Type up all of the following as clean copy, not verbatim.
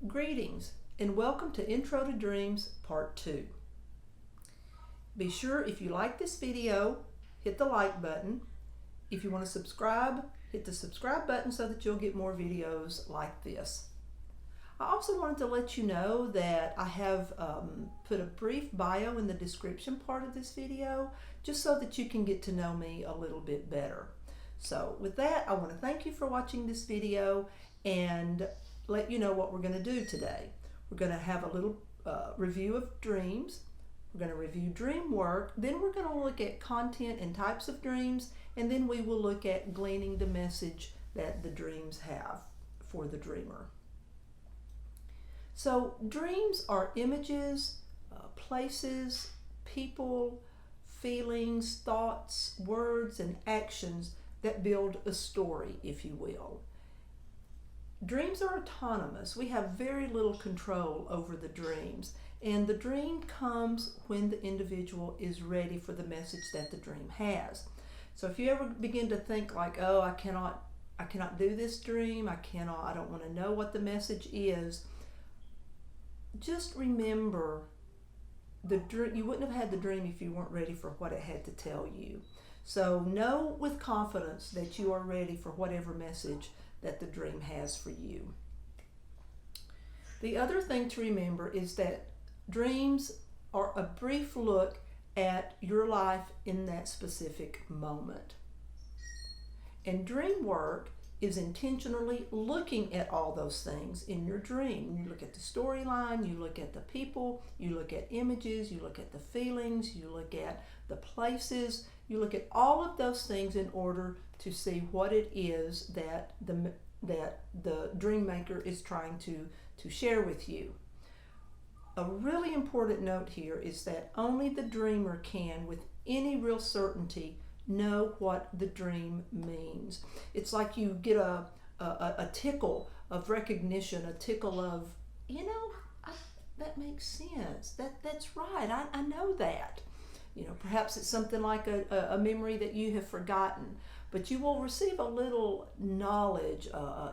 Greetings and welcome to Intro to Dreams Part 2. Be sure if you like this video, hit the like button. If you want to subscribe, hit the subscribe button so that you'll get more videos like this. I also wanted to let you know that I have put a brief bio in the description part of this video just so that you can get to know me a little bit better. So with that, I want to thank you for watching this video and let you know what we're going to do today. We're going to have a little review of dreams. We're going to review dream work. Then we're going to look at content and types of dreams. And then we will look at gleaning the message that the dreams have for the dreamer. So dreams are images, places, people, feelings, thoughts, words, and actions that build a story, if you will. Dreams are autonomous. We have very little control over the dreams, and the dream comes when the individual is ready for the message that the dream has. So if you ever begin to think like, oh, I cannot do this dream, I don't want to know what the message is, just remember you wouldn't have had the dream if you weren't ready for what it had to tell you. So know with confidence that you are ready for whatever message that the dream has for you. The other thing to remember is that dreams are a brief look at your life in that specific moment. And dream work is intentionally looking at all those things in your dream. You look at the storyline, you look at the people, you look at images, you look at the feelings, you look at the places, you look at all of those things in order to see what it is that the dream maker is trying to share with you. A really important note here is that only the dreamer can, with any real certainty, know what the dream means. It's like you get a tickle of recognition, a tickle of, that makes sense. That's right. I know that. Perhaps it's something like a memory that you have forgotten, but you will receive a little knowledge.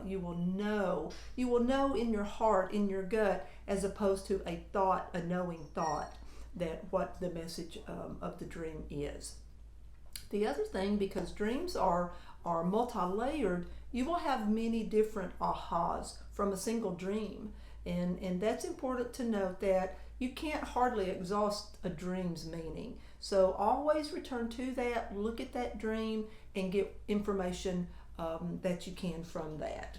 You will know in your heart, in your gut, as opposed to a knowing thought that what the message of the dream is. The other thing, because dreams are multi-layered, you will have many different ahas from a single dream. And that's important to note, that you can't hardly exhaust a dream's meaning. So always return to that, look at that dream, and get information that you can from that.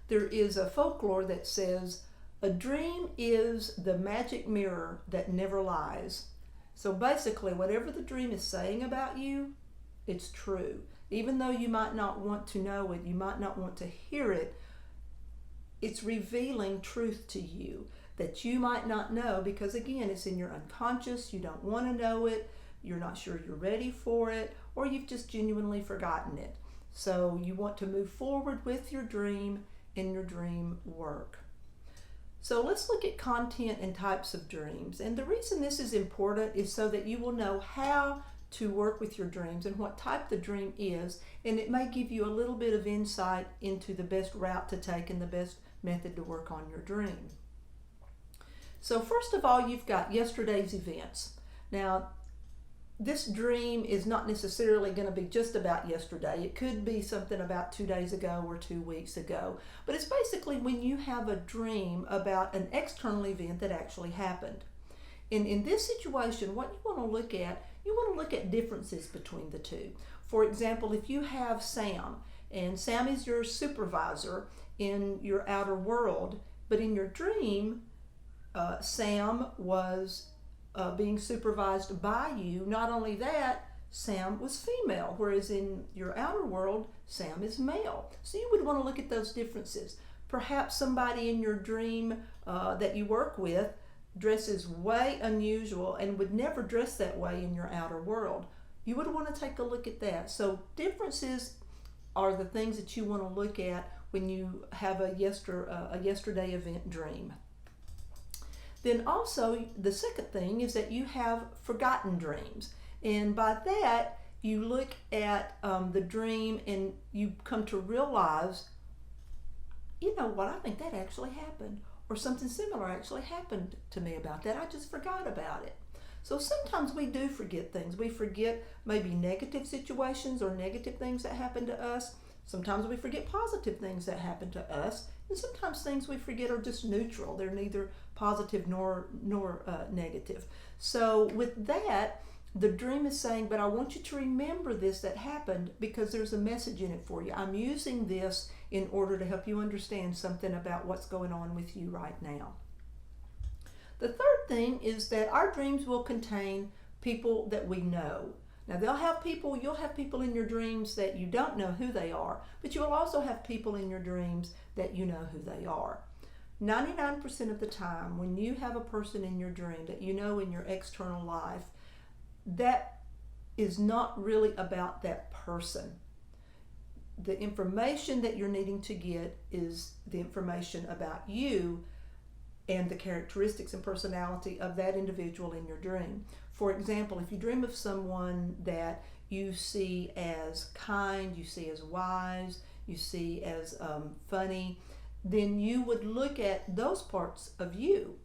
There is a folklore that says, a dream is the magic mirror that never lies. So basically, whatever the dream is saying about you, it's true. Even though you might not want to know it, you might not want to hear it, it's revealing truth to you that you might not know, because again, it's in your unconscious, you don't want to know it, you're not sure you're ready for it, or you've just genuinely forgotten it. So you want to move forward with your dream and your dream work. So let's look at content and types of dreams. And the reason this is important is so that you will know how to work with your dreams and what type the dream is, and it may give you a little bit of insight into the best route to take and the best method to work on your dream. So first of all, you've got yesterday's events. Now, this dream is not necessarily going to be just about yesterday. It could be something about 2 days ago or 2 weeks ago. But it's basically when you have a dream about an external event that actually happened. And in this situation, what you want to look at differences between the two. For example, if you have Sam, and Sam is your supervisor in your outer world, but in your dream, Sam was being supervised by you. Not only that, Sam was female, whereas in your outer world, Sam is male. So you would want to look at those differences. Perhaps somebody in your dream that you work with dresses way unusual and would never dress that way in your outer world. You would want to take a look at that. So differences are the things that you want to look at when you have a yesterday event dream. Then also, the second thing is that you have forgotten dreams. And by that, you look at the dream and you come to realize you know what, I think that actually happened, or something similar actually happened to me about that. I just forgot about it. So sometimes we do forget things. We forget maybe negative situations or negative things that happen to us. Sometimes we forget positive things that happen to us. And sometimes things we forget are just neutral. They're neither positive nor negative. So with that, the dream is saying, but I want you to remember this that happened because there's a message in it for you. I'm using this in order to help you understand something about what's going on with you right now. The third thing is that our dreams will contain people that we know. Now you'll have people in your dreams that you don't know who they are, but you'll also have people in your dreams that you know who they are. 99% of the time when you have a person in your dream that you know in your external life, that is not really about that person. The information that you're needing to get is the information about you and the characteristics and personality of that individual in your dream. For example, if you dream of someone that you see as kind, you see as wise, you see as funny, then you would look at those parts of you.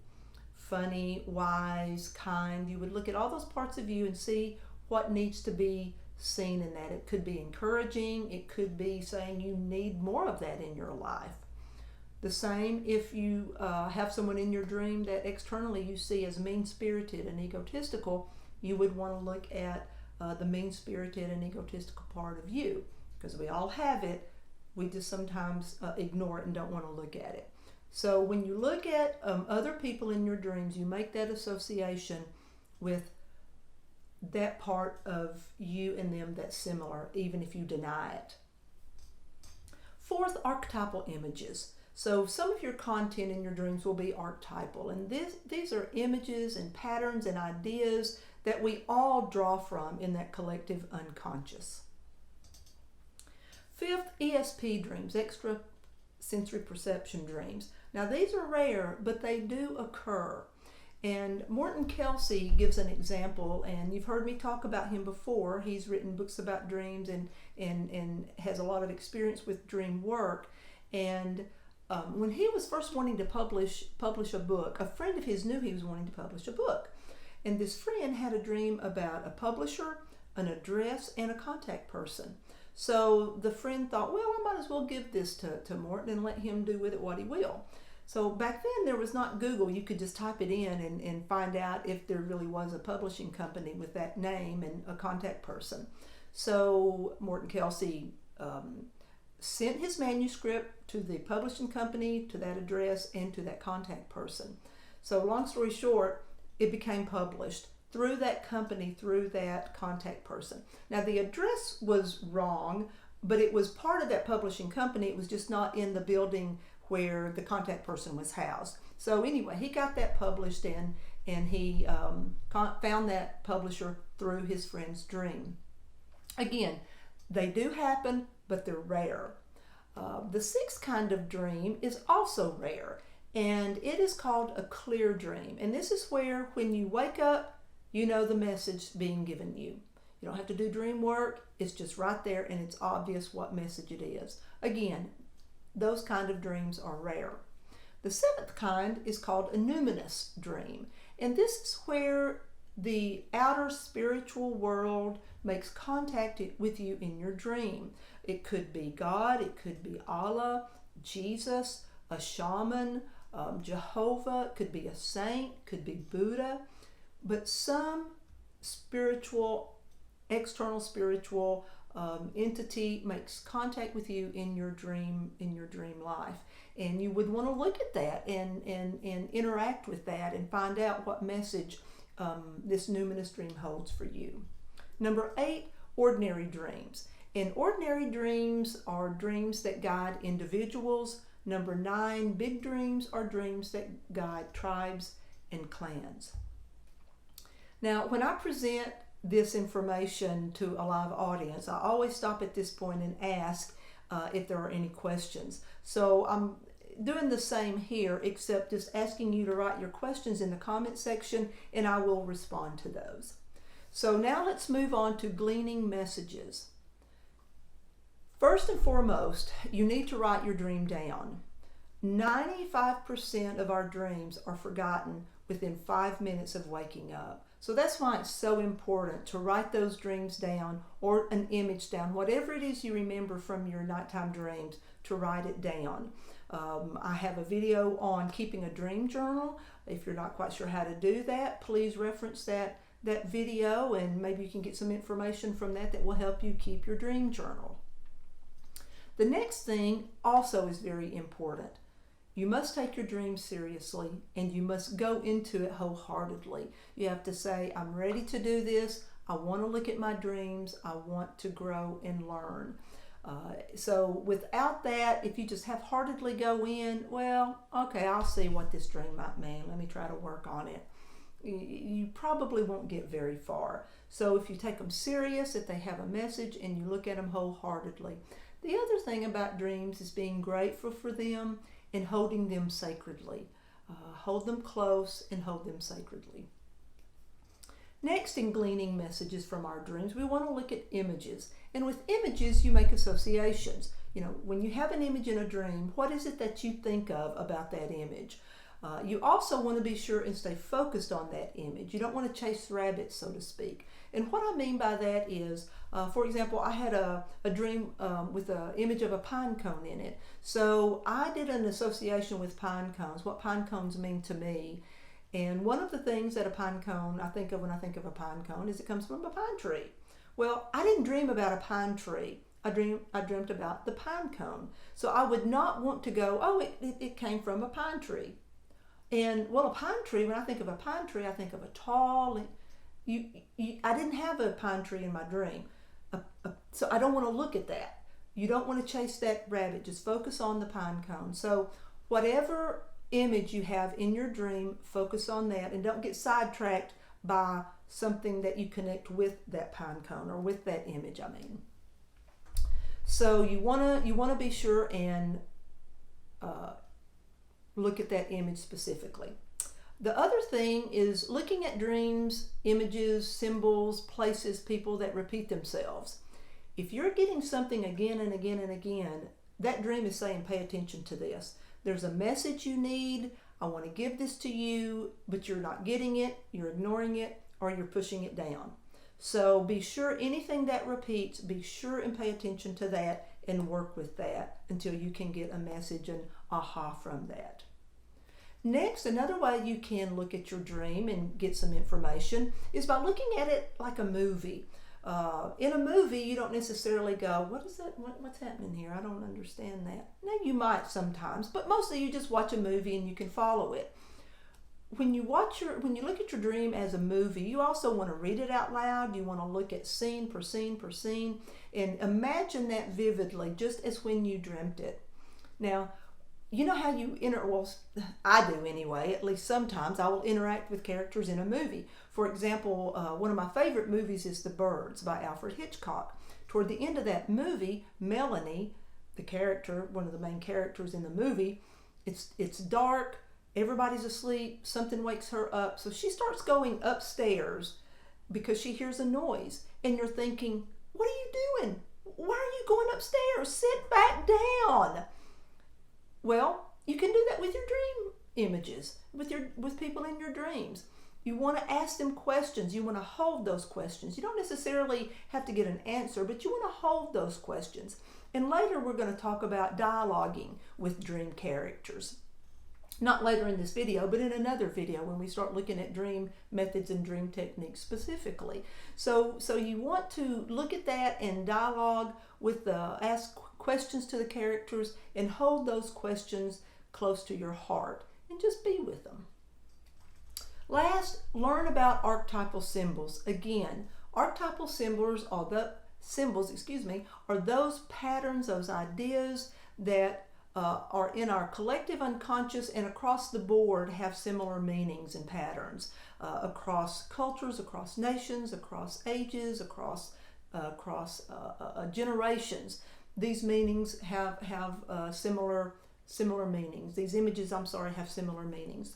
Funny, wise, kind. You would look at all those parts of you and see what needs to be seen in that. It could be encouraging. It could be saying you need more of that in your life. The same if you have someone in your dream that externally you see as mean-spirited and egotistical, you would want to look at the mean-spirited and egotistical part of you, because we all have it. We just sometimes ignore it and don't want to look at it. So when you look at other people in your dreams, you make that association with that part of you and them that's similar, even if you deny it. Fourth, archetypal images. So some of your content in your dreams will be archetypal, and these are images and patterns and ideas that we all draw from in that collective unconscious. Fifth, ESP dreams, extra sensory perception dreams. Now these are rare, but they do occur. And Morton Kelsey gives an example, and you've heard me talk about him before. He's written books about dreams and has a lot of experience with dream work. And when he was first wanting to publish a book, a friend of his knew he was wanting to publish a book. And this friend had a dream about a publisher, an address, and a contact person. So the friend thought, well, I might as well give this to Morton and let him do with it what he will. So back then there was not Google. You could just type it in and find out if there really was a publishing company with that name and a contact person. So Morton Kelsey sent his manuscript to the publishing company, to that address, and to that contact person. So long story short, it became published through that company, through that contact person. Now the address was wrong, but it was part of that publishing company. It was just not in the building where the contact person was housed. So anyway, he got that published in, and he found that publisher through his friend's dream. Again, they do happen, but they're rare. The sixth kind of dream is also rare, and it is called a clear dream. And this is where when you wake up, you know the message being given you. You don't have to do dream work. It's just right there, and it's obvious what message it is. Again, those kind of dreams are rare. The seventh kind is called a numinous dream. And this is where the outer spiritual world makes contact with you in your dream. It could be God, it could be Allah, Jesus, a shaman, Jehovah, it could be a saint, could be Buddha. But some spiritual, external spiritual entity makes contact with you in your dream life, and you would want to look at that and interact with that and find out what message this numinous dream holds for you. Number 8, ordinary dreams. And ordinary dreams are dreams that guide individuals. Number 9, big dreams are dreams that guide tribes and clans. Now, when I present this information to a live audience, I always stop at this point and ask if there are any questions. So I'm doing the same here, except just asking you to write your questions in the comment section, and I will respond to those. So now let's move on to gleaning messages. First and foremost, you need to write your dream down. 95% of our dreams are forgotten within 5 minutes of waking up. So that's why it's so important to write those dreams down or an image down, whatever it is you remember from your nighttime dreams, to write it down. I have a video on keeping a dream journal. If you're not quite sure how to do that, please reference that video, and maybe you can get some information from that will help you keep your dream journal. The next thing also is very important. You must take your dreams seriously, and you must go into it wholeheartedly. You have to say, I'm ready to do this. I want to look at my dreams. I want to grow and learn. So without that, if you just half-heartedly go in, well, okay, I'll see what this dream might mean. Let me try to work on it. You probably won't get very far. So if you take them serious, if they have a message, and you look at them wholeheartedly. The other thing about dreams is being grateful for them and holding them sacredly. Hold them close and hold them sacredly. Next, in gleaning messages from our dreams, we want to look at images. And with images, you make associations. You know, when you have an image in a dream, what is it that you think of about that image? You also want to be sure and stay focused on that image. You don't want to chase rabbits, so to speak. And what I mean by that is, for example, I had a dream with an image of a pine cone in it. So I did an association with pine cones, what pine cones mean to me. And one of the things that a pine cone I think of when I think of a pine cone is it comes from a pine tree. Well, I didn't dream about a pine tree. I dreamt about the pine cone. So I would not want to go, oh, it came from a pine tree. And well, a pine tree, when I think of a pine tree, I think of a tall, I didn't have a pine tree in my dream. So I don't want to look at that. You don't want to chase that rabbit. Just focus on the pine cone. So whatever image you have in your dream, focus on that, and don't get sidetracked by something that you connect with that pine cone or with that image, I mean. So you want to be sure and look at that image specifically. The other thing is looking at dreams, images, symbols, places, people that repeat themselves. If you're getting something again and again and again, that dream is saying, pay attention to this. There's a message you need. I want to give this to you, but you're not getting it, you're ignoring it, or you're pushing it down. So be sure anything that repeats, be sure and pay attention to that and work with that until you can get a message and aha from that. Next, another way you can look at your dream and get some information is by looking at it like a movie. In a movie, you don't necessarily go, what is that? What's happening here? I don't understand that. Now, you might sometimes, but mostly you just watch a movie and you can follow it. When you look at your dream as a movie, you also want to read it out loud. You want to look at scene per scene per scene and imagine that vividly, just as when you dreamt it. Now, you know how I do anyway, at least sometimes I will interact with characters in a movie. For example, one of my favorite movies is The Birds by Alfred Hitchcock. Toward the end of that movie, Melanie, the character, one of the main characters in the movie, it's dark, everybody's asleep, something wakes her up, so she starts going upstairs because she hears a noise, and you're thinking, what are you doing? Why are you going upstairs? Sit back down. Well, you can do that with your dream images, with people in your dreams. You want to ask them questions. You want to hold those questions. You don't necessarily have to get an answer, but you want to hold those questions. And later we're going to talk about dialoguing with dream characters. Not later in this video, but in another video when we start looking at dream methods and dream techniques specifically. So you want to look at that and dialogue with ask questions to the characters and hold those questions close to your heart and just be with them. Last, learn about archetypal symbols. Again, archetypal symbols are those patterns, those ideas that are in our collective unconscious and across the board have similar meanings and patterns across cultures, across nations, across ages, across generations. These meanings have similar meanings. These images, have similar meanings.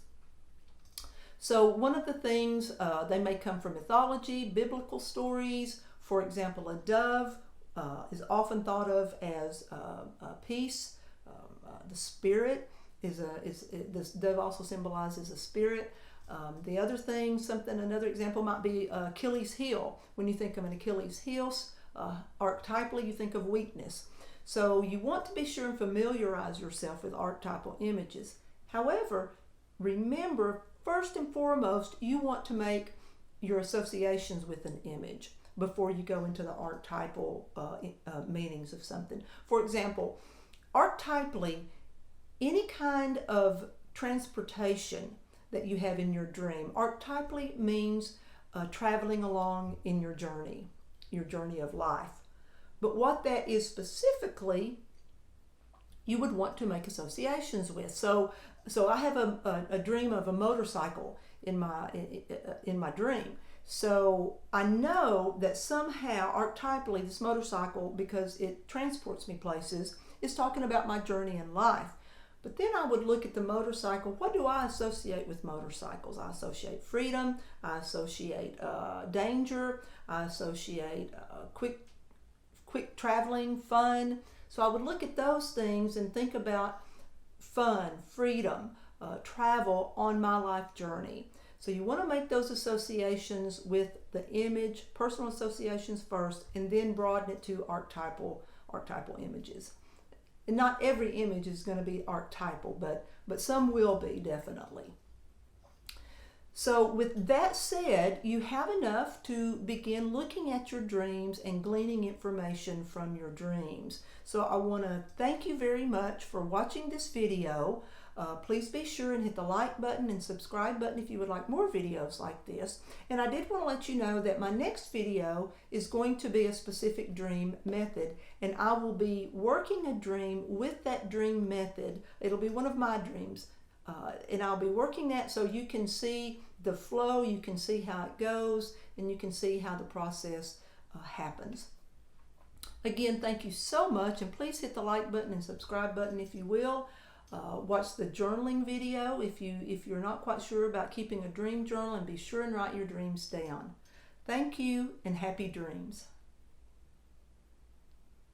So one of the things, they may come from mythology, biblical stories. For example, a dove is often thought of as peace, the spirit. this dove also symbolizes a spirit. The other thing, another example might be Achilles' heel. When you think of an Achilles' heel, archetypally you think of weakness. So you want to be sure and familiarize yourself with archetypal images. However, remember, first and foremost, you want to make your associations with an image before you go into the archetypal meanings of something. For example, archetypally, any kind of transportation that you have in your dream, archetypally means traveling along in your journey of life. But what that is specifically, you would want to make associations with. So I have a dream of a motorcycle in my dream. So I know that somehow archetypally this motorcycle, because it transports me places, is talking about my journey in life. But then I would look at the motorcycle. What do I associate with motorcycles? I associate freedom. I associate danger. I associate quick traveling, fun. So I would look at those things and think about fun, freedom, travel on my life journey. So you want to make those associations with the image, personal associations first, and then broaden it to archetypal images. And not every image is going to be archetypal, but some will be, definitely. So with that said, you have enough to begin looking at your dreams and gleaning information from your dreams. So I want to thank you very much for watching this video. Please be sure and hit the like button and subscribe button if you would like more videos like this. And I did want to let you know that my next video is going to be a specific dream method, and I will be working a dream with that dream method. It'll be one of my dreams, and I'll be working that so you can see the flow, you can see how it goes, and you can see how the process happens. Again, thank you so much, and please hit the like button and subscribe button if you will. Watch the journaling video if you're not quite sure about keeping a dream journal, and be sure and write your dreams down. Thank you and happy dreams.